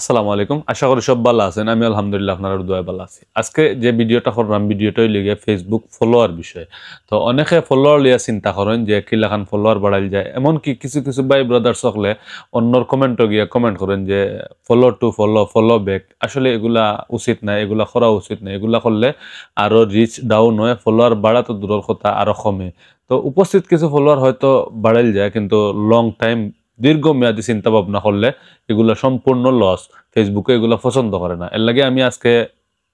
আসসালামু আলাইকুম। আশা করি সব ভালো আছেন। আমি আলহামদুলিল্লাহ আপনার দোয়ায় ভালো আছি। আজকে যে ভিডিওটা করলাম ভিডিওটাই লিগে ফেসবুক ফলোয়ার বিষয়ে। তো অনেকে ফলোয়ার লিয়া চিন্তা করেন যে কিলাখান ফলোয়ার বাড়াইল যায়। এমনকি কিছু কিছু ভাই ব্রাদার সকলে অন্যর কমেন্টও গিয়ে কমেন্ট করেন যে follow to follow, follow back. আসলে এগুলা উচিত না, এগুলা করা উচিত না। এগুলা করলে আরো রিচ ডাউন হয়, ফলোয়ার বাড়া তো দূরের কথা আরো কমে। তো উপস্থিত কিছু ফলোয়ার হয়তো বাড়াইল যায়, কিন্তু লং টাইম দীর্ঘমেয়াদী চিন্তা ভাবনা করলে এগুলো সম্পূর্ণ লস। ফেসবুকে এগুলো পছন্দ করে না। এর লাগে আমি আজকে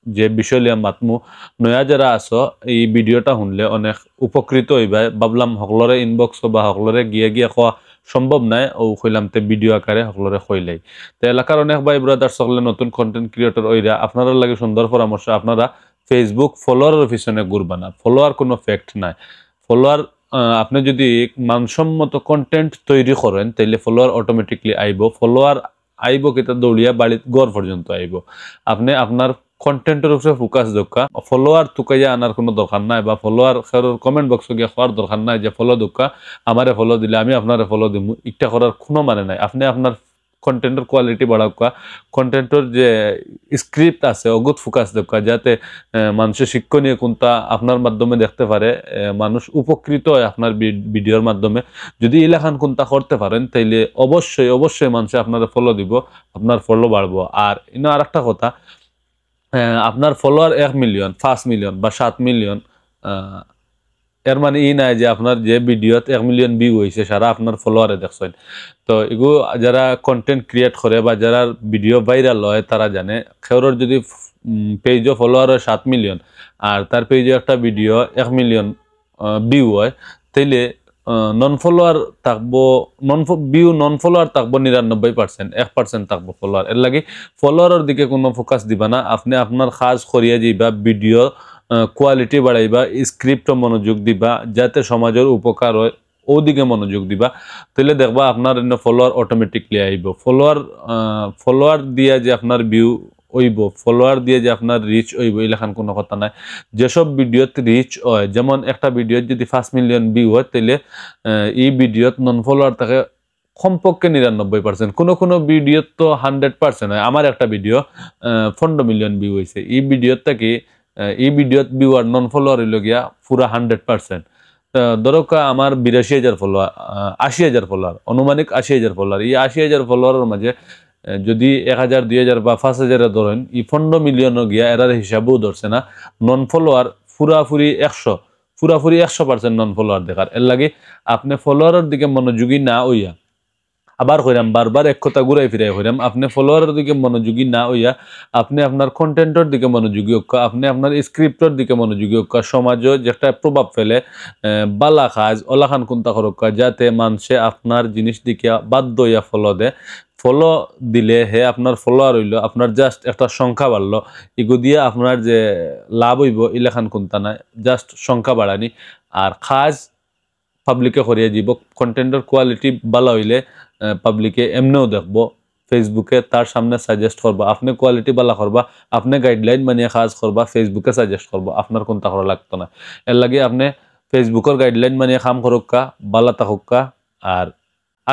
যে বিষয় লিয়া মাতমু, নয়া যারা আছো এই ভিডিওটা শুনলে অনেক উপকৃত হইবা। ভাবলাম সকলরে ইনবক্স বা সকলরে গিয়ে গিয়ে খাওয়া সম্ভব নাই, ও কইলাম তে ভিডিও আকারে সকলরে কইলাই। তো এলাকার অনেক ভাই ব্রাদার সকলে নতুন কন্টেন্ট ক্রিয়েটর ওইরা আপনারা লাগে সুন্দর পরামর্শ। আপনারা ফেসবুক ফলোয়ারের পিছনে ঘুরবা না। ফলোয়ার কোনো ফ্যাক্ট নাই। ফলোয়ার আপনি যদি মানসম্মত কন্টেন্ট তৈরি করেন তাইলে ফলোয়ার অটোমেটিকলি আইব। ফলোয়ার আইব কিতা দৌড়িয়া বাড়ির ঘর পর্যন্ত আইব। আপনি আপনার কন্টেন্টের উপরে ফোকাস দক্কা, ফলোয়ার তুকাইয়া আনার কোনো দরকার নাই, বা ফলোয়ার কমেন্ট বক্সে গিয়ে হওয়ার দরকার নাই যে ফলো দক্কা আমারে ফলো দিলে আমি আপনারে ফলো দিব। ইটা করার কোনো মানে নাই। আপনি আপনার কন্টেন্টের কোয়ালিটি বাড়াক্কা, কন্টেন্টের যে স্ক্রিপ্ট আছে অগুত ফোকাস দক্কা, যাতে মানুষের শিক্ষণীয় কোনটা আপনার মাধ্যমে দেখতে পারে, মানুষ উপকৃত হয় আপনার ভিডিওর মাধ্যমে। যদি ইলাখান কোনটা করতে পারেন তাইলে অবশ্যই অবশ্যই মানুষ আপনারা ফলো দিব, আপনার ফলো বাড়বো। আর ইনো আর একটা কথা, আপনার ফলোয়ার 1 মিলিয়ন, 5 মিলিয়ন বা 7 মিলিয়ন, এর মানে ই নাই যে আপনার যে ভিডিওত 1 মিলিয়ন ভিউ হয়েছে সারা আপনার ফলোয়ারে দেখছেন। তো এগুলো যারা কন্টেন্ট ক্রিয়েট করে বা যারা ভিডিও ভাইরাল হয় তারা জানে, খেউরের যদি পেজও ফলোয়ার হয় 7 মিলিয়ন আর তার পেজে একটা ভিডিও 1 মিলিয়ন ভিউ হয়, তাইলে নন ফলোয়ার থাকবো, নন ফলোয়ার থাকবো 99%, 1% থাকবো ফলোয়ার। এর লাগে ফলোয়ারের দিকে কোনো ফোকাস দিবা না। আপনি আপনার কাজ করিয়া যাইবা, ভিডিও কোয়ালিটি বাড়াইবা, স্ক্রিপ্ট মনোযোগ দিবা, যাতে সমাজের উপকার হয় ওদিকে মনোযোগ দিবা। তাহলে দেখবা আপনার ফলোয়ার অটোমেটিকলি আইব। ফলোয়ার দিয়া যে আপনার ভিউ হইব, ফলোয়ার দিয়ে যে আপনার রিচ হইব এলাকান কোনো কথা নাই। যেসব ভিডিওত রিচ হয়, যেমন একটা ভিডিওত যদি 5 মিলিয়ন ভিউ হয় তাহলে এই ভিডিওত নন ফলোয়ার থাকে কমপক্ষে 99%, কোনো কোনো ভিডিওত তো 100% হয়। আমার একটা ভিডিও 15 মিলিয়ন ভিউ হয়েছে। এই ভিডিওত ভিউ আর নন ফলোয়ার হইল গিয়া পুরা 100%। ধরো আমার 82,000 ফলোয়ার, 80,000 ফলোয়ার, অনুমানিক 80,000 ফলোয়ার। এই 80,000 ফলোয়ারের মাঝে যদি 1,000, 2,000 বা 5,000 ধরেন, এই 15 মিলিয়নও গিয়া এরার হিসাবেও ধরছে না। নন ফলোয়ার পুরাপুরি 100% নন ফলোয়ার দেখার। এর লাগে আপনি ফলোয়ারের দিকে মনোযোগী না হইয়া, আবার কইরাম বারবার এক কথা ঘুরাই ফিরাই কইরাম, আপনি ফলোয়ারের দিকে মনোযোগী না হইয়া আপনি আপনার কন্টেন্টের দিকে মনোযোগী হোক্কা, আপনি আপনার স্ক্রিপ্টের দিকে মনোযোগী হোক্কা। সমাজও যে একটা প্রভাব ফেলে, বালা কাজ ওলাখান কোনটা করক্কা, যাতে মানুষে আপনার জিনিস দিকে বাধ্য হইয়া ফলো দেয়। ফলো দিলে হে আপনার ফলোয়ার হইল, আপনার জাস্ট একটা সংখ্যা বাড়লো। এগু দিয়ে আপনার যে লাভ হইব ইলেখান কোনটা নাই, জাস্ট সংখ্যা বাড়ানি। আর কাজ পাবলিকে করিয়ে দিব। কন্টেন্টের কোয়ালিটি ভালো হইলে পাবলিকে এমনিও দেখবো, ফেসবুকে তার সামনে সাজেস্ট করবা। আপনি কোয়ালিটি ভালো করবা, আপনি গাইডলাইন মানিয়ে কাজ করবা, ফেসবুকে সাজেস্ট করবা, আপনার কোনটা করা লাগতো না। এর লাগে আপনি ফেসবুকের গাইডলাইন মানিয়ে কাম করুকা, ভালো থাকুকা। আর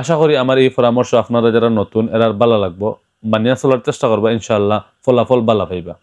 আশা করি আমার এই পরামর্শ আপনারা যারা নতুন এরার ভালো লাগবো, মানিয়ে চলার চেষ্টা করবা, ইনশাআল্লাহ ফলাফল ভালো পাইবা।